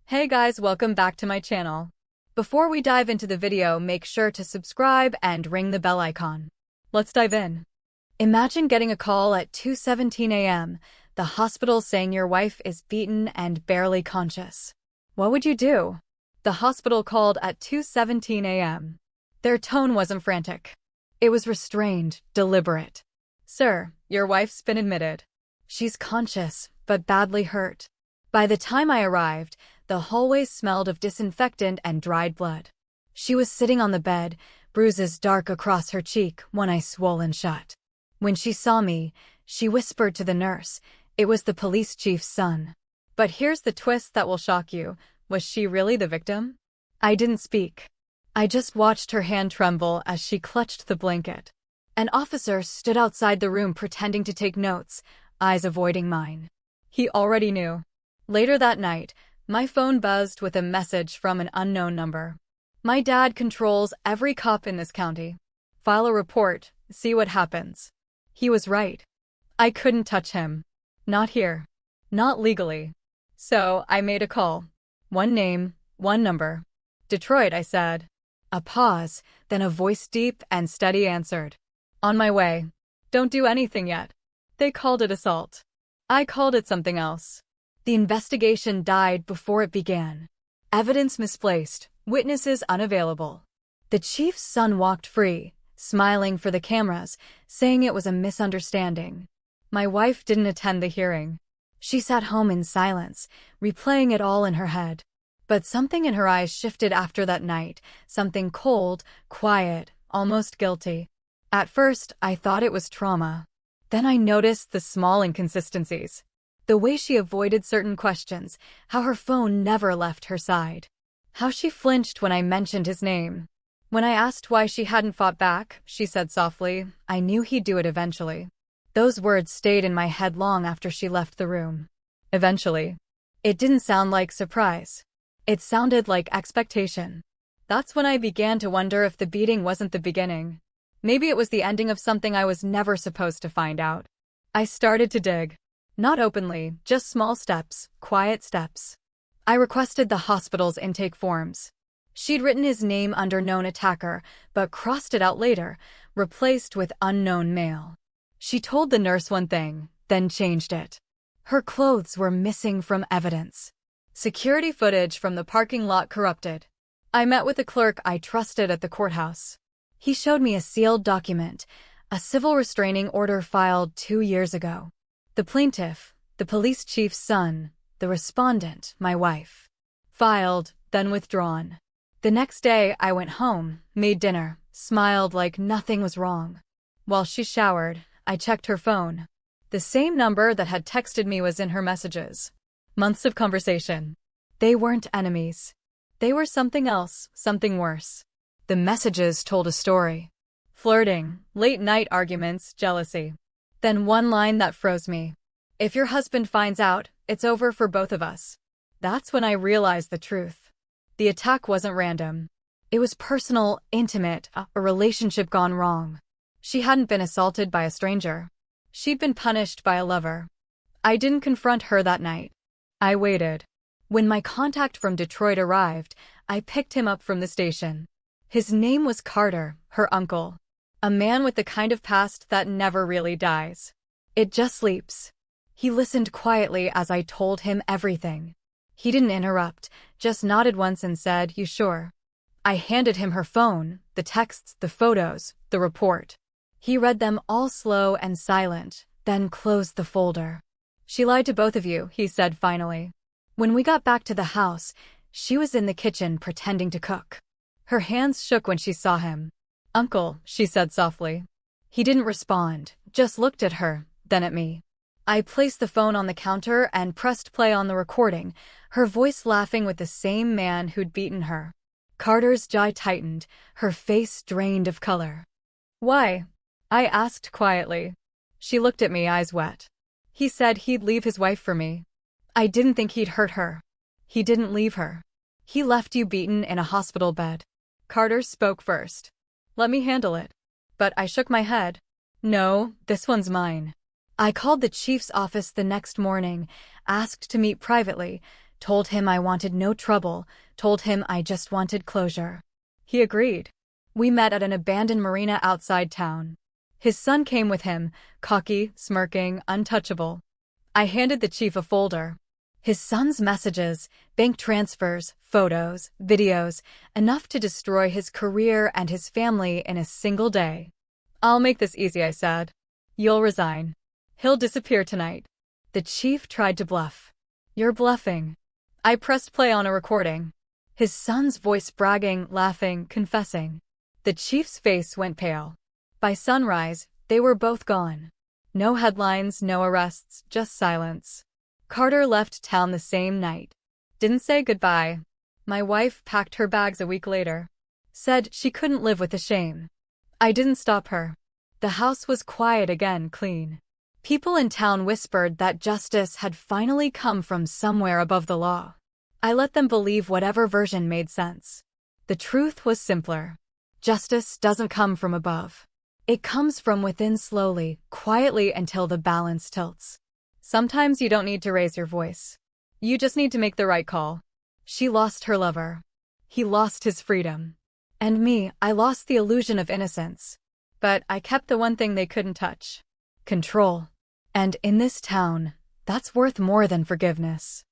Hey guys, welcome back to my channel. Before we dive into the video, make sure to subscribe and ring the bell icon. Let's dive in. Imagine getting a call at 2:17 a.m., the hospital saying your wife is beaten and barely conscious. What would you do? The hospital called at 2:17 a.m. Their tone wasn't frantic. It was restrained, deliberate. Sir, your wife's been admitted. She's conscious, but badly hurt. By the time I arrived, the hallways smelled of disinfectant and dried blood. She was sitting on the bed, bruises dark across her cheek, one eye swollen shut. When she saw me, she whispered to the nurse. It was the police chief's son. But here's the twist that will shock you. Was she really the victim? I didn't speak. I just watched her hand tremble as she clutched the blanket. An officer stood outside the room pretending to take notes, eyes avoiding mine. He already knew. Later that night, my phone buzzed with a message from an unknown number. My dad controls every cop in this county. File a report, see what happens. He was right. I couldn't touch him. Not here. Not legally. So I made a call. One name, one number. Detroit, I said. A pause, then a voice deep and steady answered. On my way. Don't do anything yet. They called it assault. I called it something else. The investigation died before it began. Evidence misplaced, witnesses unavailable. The chief's son walked free, smiling for the cameras, saying it was a misunderstanding. My wife didn't attend the hearing. She sat home in silence, replaying it all in her head. But something in her eyes shifted after that night, something cold, quiet, almost guilty. At first, I thought it was trauma. Then I noticed the small inconsistencies. The way she avoided certain questions, how her phone never left her side. How she flinched when I mentioned his name. When I asked why she hadn't fought back, she said softly, I knew he'd do it eventually. Those words stayed in my head long after she left the room. Eventually. It didn't sound like surprise. It sounded like expectation. That's when I began to wonder if the beating wasn't the beginning. Maybe it was the ending of something I was never supposed to find out. I started to dig. Not openly, just small steps, quiet steps. I requested the hospital's intake forms. She'd written his name under known attacker, but crossed it out later, replaced with unknown male. She told the nurse one thing, then changed it. Her clothes were missing from evidence. Security footage from the parking lot corrupted. I met with a clerk I trusted at the courthouse. He showed me a sealed document, a civil restraining order filed 2 years ago. The plaintiff, the police chief's son, the respondent, my wife. Filed, then withdrawn. The next day, I went home, made dinner, smiled like nothing was wrong. While she showered, I checked her phone. The same number that had texted me was in her messages. Months of conversation. They weren't enemies. They were something else, something worse. The messages told a story. Flirting, late-night arguments, jealousy. Then one line that froze me. If your husband finds out, it's over for both of us. That's when I realized the truth. The attack wasn't random. It was personal, intimate, a relationship gone wrong. She hadn't been assaulted by a stranger. She'd been punished by a lover. I didn't confront her that night. I waited. When my contact from Detroit arrived, I picked him up from the station. His name was Carter, her uncle. A man with the kind of past that never really dies. It just sleeps. He listened quietly as I told him everything. He didn't interrupt, just nodded once and said, You sure? I handed him her phone, the texts, the photos, the report. He read them all slow and silent, then closed the folder. She lied to both of you, he said finally. When we got back to the house, she was in the kitchen pretending to cook. Her hands shook when she saw him. Uncle, she said softly. He didn't respond, just looked at her, then at me. I placed the phone on the counter and pressed play on the recording, her voice laughing with the same man who'd beaten her. Carter's jaw tightened, her face drained of color. Why? I asked quietly. She looked at me, eyes wet. He said he'd leave his wife for me. I didn't think he'd hurt her. He didn't leave her. He left you beaten in a hospital bed. Carter spoke first. Let me handle it. But I shook my head. No, this one's mine. I called the chief's office the next morning, asked to meet privately, Told him I wanted no trouble, told him I just wanted closure. He agreed. We met at an abandoned marina outside town. His son came with him, cocky, smirking, untouchable. I handed the chief a folder. His son's messages, bank transfers, photos, videos, enough to destroy his career and his family in a single day. "I'll make this easy," I said. "You'll resign. He'll disappear tonight." The chief tried to bluff. "You're bluffing." I pressed play on a recording. His son's voice bragging, laughing, confessing. The chief's face went pale. By sunrise, they were both gone. No headlines, no arrests, just silence. Carter left town the same night. Didn't say goodbye. My wife packed her bags a week later. Said she couldn't live with the shame. I didn't stop her. The house was quiet again, clean. People in town whispered that justice had finally come from somewhere above the law. I let them believe whatever version made sense. The truth was simpler. Justice doesn't come from above. It comes from within slowly, quietly until the balance tilts. Sometimes you don't need to raise your voice. You just need to make the right call. She lost her lover. He lost his freedom. And me, I lost the illusion of innocence. But I kept the one thing they couldn't touch. Control. And in this town, that's worth more than forgiveness.